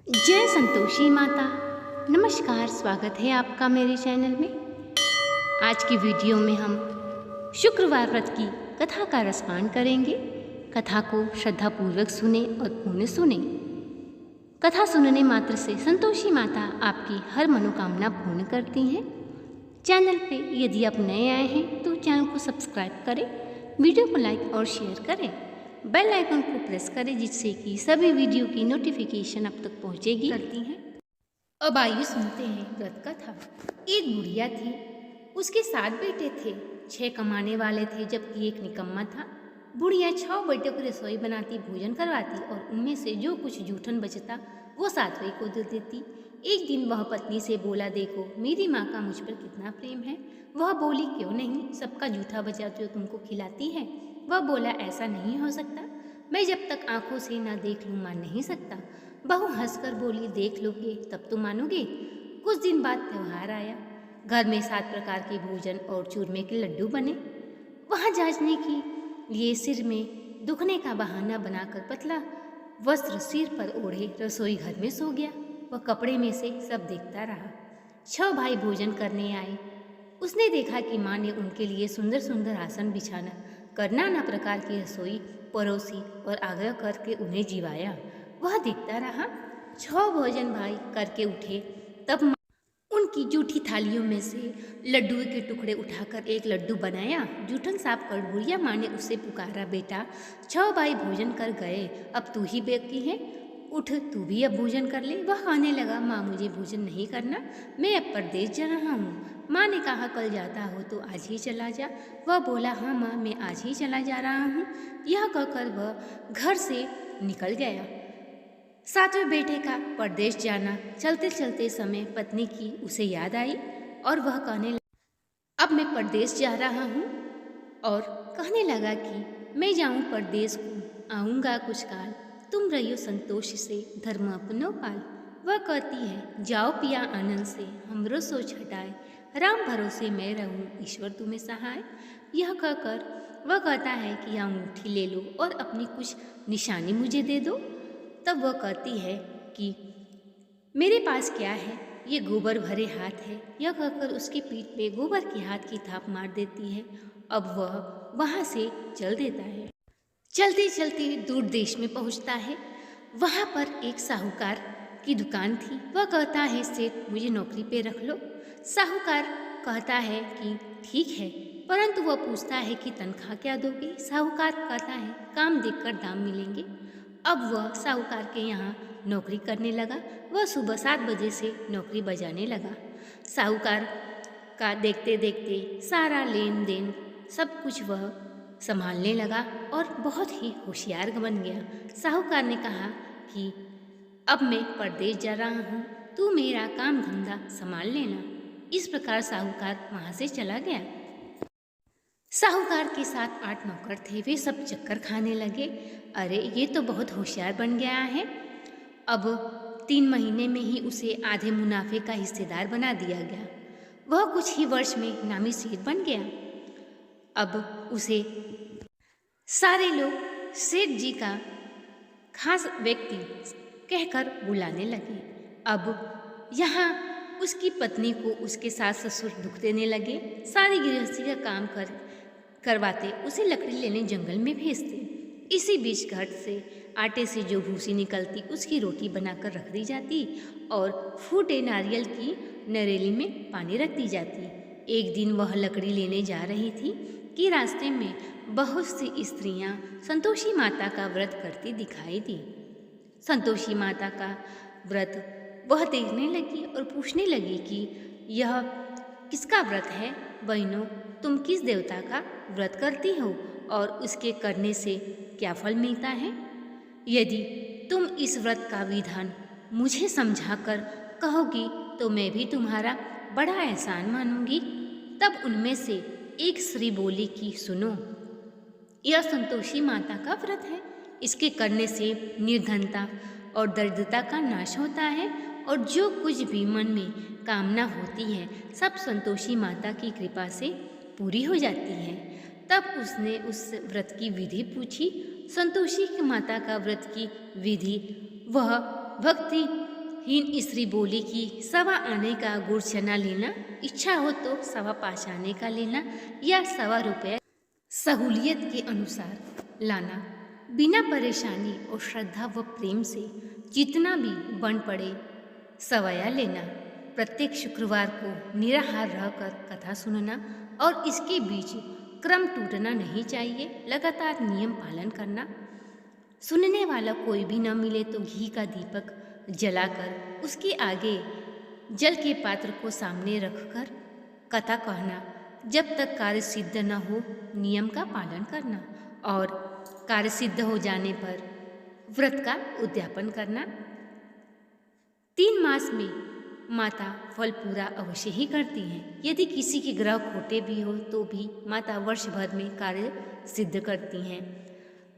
जय संतोषी माता। नमस्कार, स्वागत है आपका मेरे चैनल में। आज की वीडियो में हम शुक्रवार व्रत की कथा का रसपान करेंगे। कथा को श्रद्धापूर्वक सुने और पुण्य सुने। कथा सुनने मात्र से संतोषी माता आपकी हर मनोकामना पूर्ण करती हैं। चैनल पे यदि आप नए आए हैं तो चैनल को सब्सक्राइब करें, वीडियो को लाइक और शेयर करें, बेल आइकन को प्रेस करें जिससे कि सभी वीडियो की नोटिफिकेशन आप तक पहुंचेगी करती हैं। अब आइए सुनते हैं व्रत कथा। एक बुढ़िया थी, उसके 7 बेटे थे। 6 कमाने वाले थे जबकि एक निकम्मा था। बुढ़िया 6 बेटों को रसोई बनाती, भोजन करवाती और उनमें से जो कुछ जूठन बचता वो 7वें को दे देती। एक दिन वह पत्नी से बोला, देखो मेरी माँ का मुझ पर कितना प्रेम है। वह बोली, क्यों नहीं, सबका जूठा बचा जो तुमको खिलाती है। वह बोला, ऐसा नहीं हो सकता, मैं जब तक आंखों से ना देख लूँ मान नहीं सकता। बहू हंसकर बोली, देख लोगे तब तो मानोगे। कुछ दिन बाद त्योहार आया। घर में 7 प्रकार के भोजन और चूरमे के लड्डू बने। वहाँ जांचने के लिए सिर में दुखने का बहाना बनाकर पतला वस्त्र सिर पर ओढ़े रसोई घर में सो गया। वह कपड़े में से सब देखता रहा। 6 भाई भोजन करने आए। उसने देखा कि माँ ने उनके लिए सुंदर सुंदर आसन बिछाना कर नाना प्रकार की रसोई परोसी और आग्रह करके उन्हें जिवाया। वह देखता रहा। 6 भोजन भाई करके उठे तब माँ उनकी जूठी थालियों में से लड्डू के टुकड़े उठाकर एक लड्डू बनाया। जूठन साफ कर बुढ़िया माँ ने उससे पुकारा, बेटा 6 भाई भोजन कर गए, अब तू ही बाकी है, उठ तू भी अब भोजन कर ले। वह कहने लगा, माँ मुझे भोजन नहीं करना, मैं अब परदेश जा रहा हूँ। माँ ने कहा, कल जाता हो तो आज ही चला जा। वह बोला, हाँ माँ मैं आज ही चला जा रहा हूँ। यह कहकर वह घर से निकल गया। 7वें बेटे का परदेश जाना चलते चलते समय पत्नी की उसे याद आई और वह कहने लगा, अब मैं परदेश जा रहा हूँ। और कहने लगा कि मैं जाऊँ परदेश को, आऊँगा कुछ काल, तुम रहियो संतोष से धर्म अपनो पाल। वह कहती है, जाओ पिया आनंद से, हमरो सोच हटाए, राम भरोसे मैं रहूँ, ईश्वर तुम्हें सहाय। यह कहकर वह कहता है कि यह अंगूठी ले लो और अपनी कुछ निशानी मुझे दे दो। तब वह कहती है कि मेरे पास क्या है, ये गोबर भरे हाथ है। यह कहकर उसकी पीठ पे गोबर के हाथ की थाप मार देती है। अब वह वहाँ से चल देता है। चलते चलते दूर देश में पहुँचता है। वहाँ पर एक साहूकार की दुकान थी। वह कहता है, सेठ मुझे नौकरी पे रख लो। साहूकार कहता है कि ठीक है, परंतु वह पूछता है कि तनख्वाह क्या दोगे। साहूकार कहता है, काम देखकर दाम मिलेंगे। अब वह साहूकार के यहाँ नौकरी करने लगा। वह सुबह 7 बजे से नौकरी बजाने लगा। साहूकार का देखते देखते सारा लेन देन सब कुछ वह संभालने लगा और बहुत ही होशियार बन गया। साहूकार ने कहा कि अब मैं परदेश जा रहा हूँ, तू मेरा काम धंधा संभाल लेना। इस प्रकार साहूकार वहाँ से चला गया। साहूकार के साथ 8 नौकर थे। वे सब चक्कर खाने लगे। अरे ये तो बहुत होशियार बन गया है। अब 3 महीने में ही उसे आधे मुनाफे का हिस्सेदार बना दिया गया। वह कुछ ही वर्ष में नामी सेठ बन गया। अब उसे सारे लोग सेठ जी का खास व्यक्ति कहकर बुलाने लगे। अब यहाँ उसकी पत्नी को उसके सास ससुर दुख देने लगे। सारी गृहस्थी का काम करवाते उसे लकड़ी लेने जंगल में भेजते। इसी बीच घर से आटे से जो भूसी निकलती उसकी रोटी बनाकर रख दी जाती और फूटे नारियल की नरेली में पानी रख दी जाती। एक दिन वह लकड़ी लेने जा रही थी कि रास्ते में बहुत सी स्त्रियां संतोषी माता का व्रत करती दिखाई दी। संतोषी माता का व्रत वह देखने लगी और पूछने लगी कि यह किसका व्रत है। बहनों, तुम किस देवता का व्रत करती हो और उसके करने से क्या फल मिलता है? यदि तुम इस व्रत का विधान मुझे समझाकर कहोगी तो मैं भी तुम्हारा बड़ा एहसान मानूंगी। तब उनमें से एक स्त्री बोली कि सुनो, यह संतोषी माता का व्रत है। इसके करने से निर्धनता और दरिद्रता का नाश होता है और जो कुछ भी मन में कामना होती है सब संतोषी माता की कृपा से पूरी हो जाती है। तब उसने उस व्रत की विधि पूछी। संतोषी माता का व्रत की विधि वह भक्ति हीन स्त्री बोली कि 1.25 आने का गुड़ चना लेना, इच्छा हो तो 5.25 आने का लेना या 1.25 रुपये सहूलियत के अनुसार लाना। बिना परेशानी और श्रद्धा व प्रेम से जितना भी बन पड़े सवया लेना। प्रत्येक शुक्रवार को निराहार रहकर कथा सुनना और इसके बीच क्रम टूटना नहीं चाहिए। लगातार नियम पालन करना। सुनने वाला कोई भी न मिले तो घी का दीपक जलाकर उसके आगे जल के पात्र को सामने रखकर कथा कहना। जब तक कार्य सिद्ध न हो नियम का पालन करना और कार्य सिद्ध हो जाने पर व्रत का उद्यापन करना। 3 मास में माता फल पूरा अवश्य ही करती हैं। यदि किसी के ग्रह खोटे भी हो तो भी माता वर्ष भर में कार्य सिद्ध करती हैं।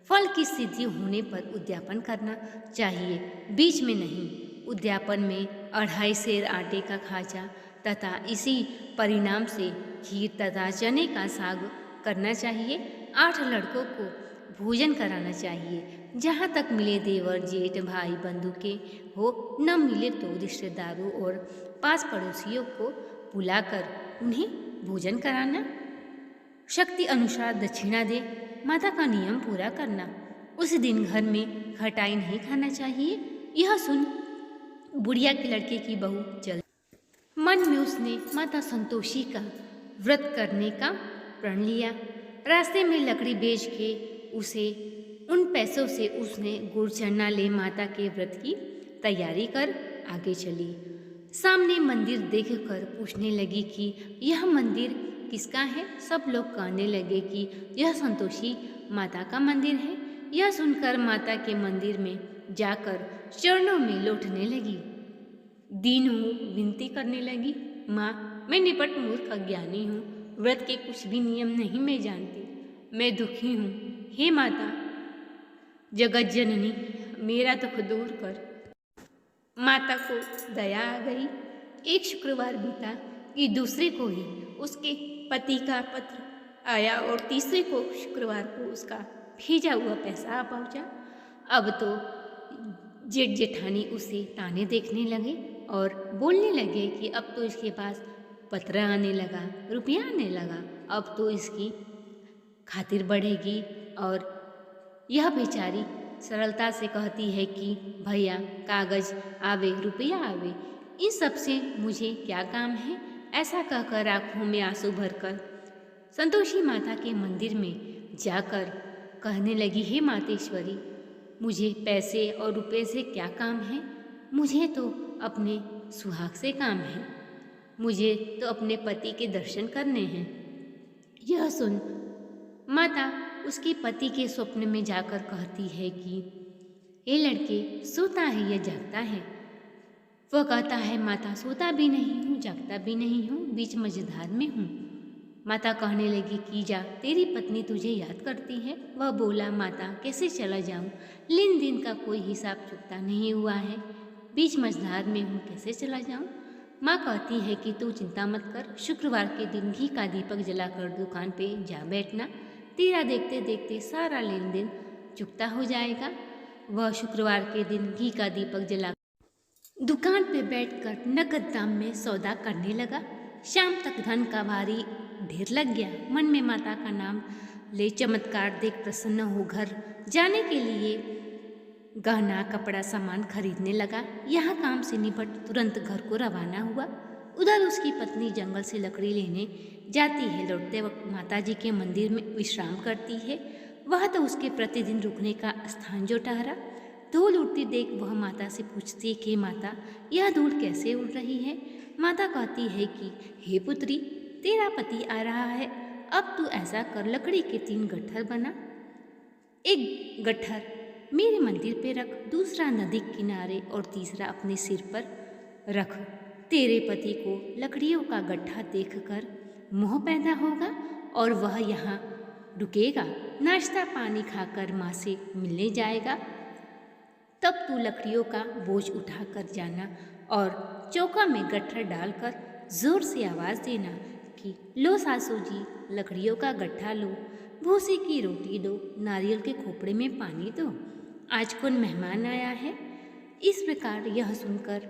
फल की सिद्धि होने पर उद्यापन करना चाहिए, बीच में नहीं। उद्यापन में 2.5 सेर आटे का खाजा तथा इसी परिणाम से खीर तथा चने का साग करना चाहिए। 8 लड़कों को भोजन कराना चाहिए। जहाँ तक मिले देवर जेठ भाई बंधु के हो, न मिले तो रिश्तेदारों और पास पड़ोसियों को बुलाकर उन्हें भोजन कराना। शक्ति अनुसार दक्षिणा दे। माता का नियम पूरा करना। उस दिन घर में खटाई नहीं खाना चाहिए। यह सुन बुढ़िया के लड़के की बहू चल मन में उसने माता संतोषी का व्रत करने का प्रण लिया। रास्ते में लकड़ी बेच के उसे उन पैसों से उसने गुड़ चना ले माता के व्रत की तैयारी कर आगे चली। सामने मंदिर देखकर पूछने लगी कि यह मंदिर किसका है। सब लोग कहने लगे कि यह संतोषी माता का मंदिर है। यह सुनकर माता के मंदिर में जाकर चरणों में लौटने लगी। दीन हूँ विनती करने लगी, माँ मैं निपट मूर्ख अज्ञानी हूँ, व्रत के कुछ भी नियम नहीं मैं जानती, मैं दुखी हूँ। हे माता जगत जननी मेरा दुख दूर कर। माता को दया आ गई। एक शुक्रवार बीता कि दूसरे को ही उसके पति का पत्र आया और तीसरे को शुक्रवार को उसका भेजा हुआ पैसा आ पहुँचा। अब तो जेठ जेठानी उसे ताने देखने लगे और बोलने लगे कि अब तो इसके पास पत्र आने लगा, रुपया आने लगा, अब तो इसकी खातिर बढ़ेगी। और यह बेचारी सरलता से कहती है कि भैया कागज आवे रुपया आवे, इन सब से मुझे क्या काम है। ऐसा कहकर आँखों में आंसू भरकर संतोषी माता के मंदिर में जाकर कहने लगी, हे मातेश्वरी मुझे पैसे और रुपए से क्या काम है, मुझे तो अपने सुहाग से काम है, मुझे तो अपने पति के दर्शन करने हैं। यह सुन माता उसके पति के स्वप्न में जाकर कहती है कि ये लड़के सोता है या जागता है। वह कहता है माता सोता भी नहीं हूँ जागता भी नहीं हूँ, बीच मझधार में हूँ। माता कहने लगी कि जा तेरी पत्नी तुझे याद करती है। वह बोला माता कैसे चला जाऊँ, लेन देन का कोई हिसाब चुकता नहीं हुआ है, बीच मझधार में हूँ कैसे चला जाऊँ। माँ कहती है कि तू चिंता मत कर, शुक्रवार के दिन घी का दीपक जलाकर दुकान पे जा बैठना, तेरा देखते देखते सारा लेन देन चुकता हो जाएगा। वह शुक्रवार के दिन घी का दीपक जला दुकान पे बैठकर नकद दाम में सौदा करने लगा। शाम तक धन का भारी ढेर लग गया। मन में माता का नाम ले चमत्कार देख प्रसन्न हो घर जाने के लिए गहना कपड़ा सामान खरीदने लगा। यहाँ काम से निपट तुरंत घर को रवाना हुआ। उधर उसकी पत्नी जंगल से लकड़ी लेने जाती है। लौटते वक्त माता जी के मंदिर में विश्राम करती है। वह तो उसके प्रतिदिन रुकने का स्थान जो ठहरा। धूल उड़ती देख वह माता से पूछती है कि माता यह धूल कैसे उड़ रही है। माता कहती है कि हे पुत्री तेरा पति आ रहा है, अब तू ऐसा कर लकड़ी के 3 गट्ठर बना, एक गट्ठर मेरे मंदिर पे रख, दूसरा नदी किनारे और तीसरा अपने सिर पर रख। तेरे पति को लकड़ियों का गट्ठा देखकर मोह पैदा होगा और वह यहाँ रुकेगा, नाश्ता पानी खाकर माँ से मिलने जाएगा। तब तू लकड़ियों का बोझ उठाकर जाना और चौका में गट्ठर डालकर जोर से आवाज़ देना कि लो सासू जी लकड़ियों का गट्ठा लो, भूसी की रोटी दो, नारियल के खोपड़े में पानी दो, आज कौन मेहमान आया है। इस प्रकार यह सुनकर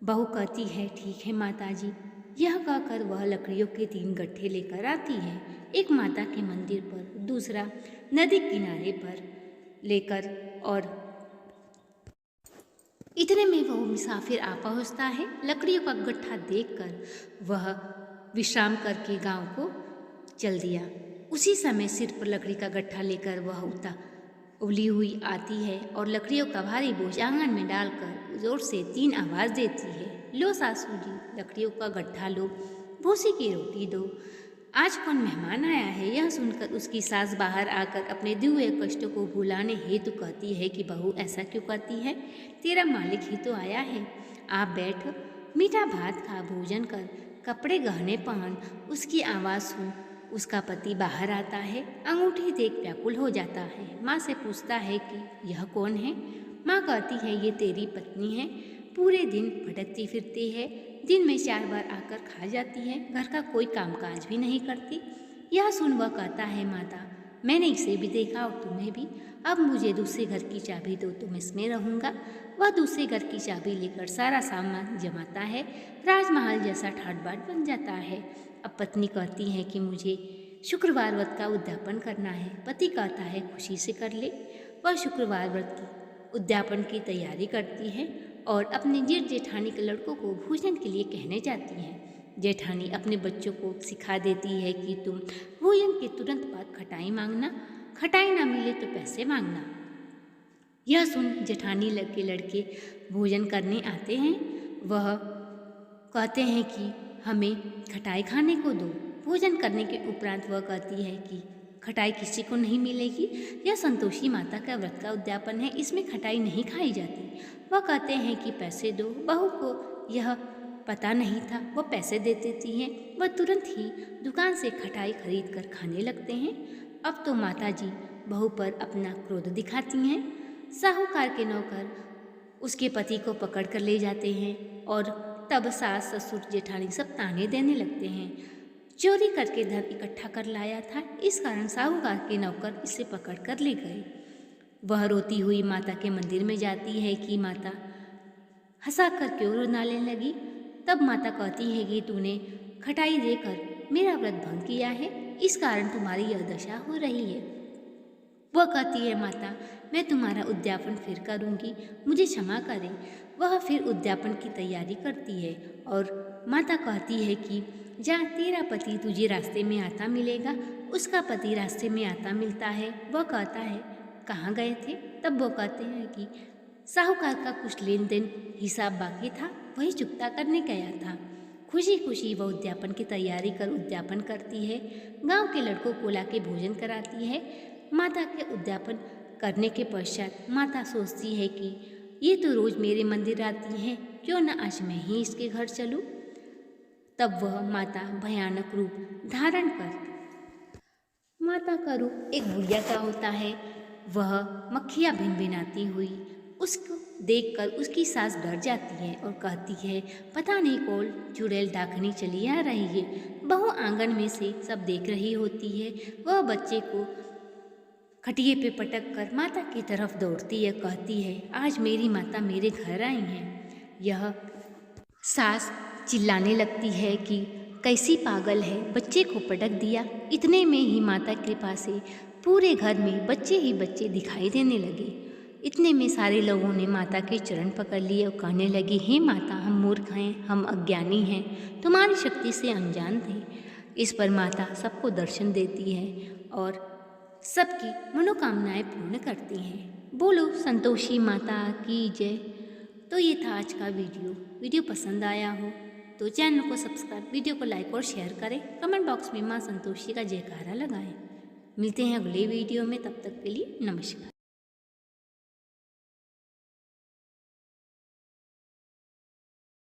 बहू कहती है, ठीक है माताजी। यह कहकर वह लकड़ियों के 3 गट्ठे लेकर आती है, एक माता के मंदिर पर, दूसरा नदी किनारे पर लेकर, और इतने में वह मुसाफिर आ पहुँचता है। लकड़ियों का गट्ठा देखकर वह विश्राम करके गांव को चल दिया। उसी समय सिर पर लकड़ी का गट्ठा लेकर वह उबली हुई आती है और लकड़ियों का भारी बोझ आंगन में डालकर जोर से 3 आवाज़ देती है, लो सासू जी, लकड़ियों का गट्ठा लो, भूसी की रोटी दो, आज कौन मेहमान आया है। यह सुनकर उसकी सास बाहर आकर अपने दिए हुए कष्टों को भुलाने हेतु कहती है कि बहू ऐसा क्यों करती है, तेरा मालिक ही तो आया है, आप बैठ, मीठा भात खा, भोजन कर, कपड़े गहने पहन। उसकी आवाज़ सुन उसका पति बाहर आता है, अंगूठी देख व्याकुल हो जाता है। माँ से पूछता है कि यह कौन है। माँ कहती है, ये तेरी पत्नी है, पूरे दिन भटकती फिरती है, दिन में 4 बार आकर खा जाती है, घर का कोई कामकाज भी नहीं करती। यह सुन वह कहता है, माता मैंने इसे भी देखा और तुम्हें भी, अब मुझे दूसरे घर की चाबी दो तो मैं इसमें रहूँगा। वह दूसरे घर की चाबी लेकर सारा सामान जमाता है, राजमहल जैसा ठाट बाट बन जाता है। अब पत्नी कहती है कि मुझे शुक्रवार व्रत का उद्यापन करना है। पति कहता है, खुशी से कर ले। वह शुक्रवार व्रत की उद्यापन की तैयारी करती है और अपने जेठ जेठानी के लड़कों को भोजन के लिए कहने जाती है। जेठानी अपने बच्चों को सिखा देती है कि तुम भोजन के तुरंत बाद खटाई मांगना, खटाई ना मिले तो पैसे मांगना। यह सुन जेठानी के लड़के भोजन करने आते हैं। वह कहते हैं कि हमें खटाई खाने को दो। भोजन करने के उपरांत वह कहती है कि खटाई किसी को नहीं मिलेगी, यह संतोषी माता का व्रत का उद्यापन है, इसमें खटाई नहीं खाई जाती। वह कहते हैं कि पैसे दो। बहू को यह पता नहीं था, वह पैसे दे देती हैं। वह तुरंत ही दुकान से खटाई खरीद कर खाने लगते हैं। अब तो माताजी बहू पर अपना क्रोध दिखाती हैं। साहूकार के नौकर उसके पति को पकड़ कर ले जाते हैं और तब सास ससुर जेठानी सब ताने देने लगते हैं, चोरी करके धन इकट्ठा कर लाया था, इस कारण साहूकार के नौकर इसे पकड़ कर ले गए। वह रोती हुई माता के मंदिर में जाती है कि माता हंसा कर क्यों रोने लगी। तब माता कहती है कि तूने खटाई देकर मेरा व्रत भंग किया है, इस कारण तुम्हारी यह दशा हो रही है। वह कहती है, माता मैं तुम्हारा उद्यापन फिर करूँगी, मुझे क्षमा करें। वह फिर उद्यापन की तैयारी करती है और माता कहती है कि जा, तेरा पति तुझे रास्ते में आता मिलेगा। उसका पति रास्ते में आता मिलता है। वह कहता है, कहाँ गए थे। तब वो कहते हैं कि साहूकार का कुछ लेन देन हिसाब बाकी था, वही चुकता करने गया था। खुशी खुशी वह उद्यापन की तैयारी कर उद्यापन करती है, गांव के लड़कों को लाके भोजन कराती है। माता के उद्यापन करने के पश्चात माता सोचती है कि ये तो रोज मेरे मंदिर आती है, क्यों न आज मैं ही इसके घर चलूं। तब वह माता भयानक रूप धारण कर माता का रूप एक बुढ़िया का होता है। वह मक्खियाँ भिनभिनाती हुई उसको देखकर उसकी सास डर जाती है और कहती है, पता नहीं कौन चुड़ैल डाकनी चली आ रही है। बहू आंगन में से सब देख रही होती है। वह बच्चे को खटिए पे पटक कर माता की तरफ दौड़ती है, कहती है, आज मेरी माता मेरे घर आई हैं। यह सास चिल्लाने लगती है कि कैसी पागल है, बच्चे को पटक दिया। इतने में ही माता कृपा से पूरे घर में बच्चे ही बच्चे दिखाई देने लगे। इतने में सारे लोगों ने माता के चरण पकड़ लिए और कहने लगे, हे माता, हम मूर्ख हैं, हम अज्ञानी हैं, तुम्हारी शक्ति से अनजान थे। इस पर माता सबको दर्शन देती है और सबकी मनोकामनाएं पूर्ण करती हैं। बोलो संतोषी माता की जय। तो ये था आज का वीडियो पसंद आया हो तो चैनल को सब्सक्राइब, वीडियो को लाइक और शेयर करें, कमेंट बॉक्स में माँ संतोषी का जयकारा लगाएं। मिलते हैं अगले वीडियो में, तब तक के लिए नमस्कार।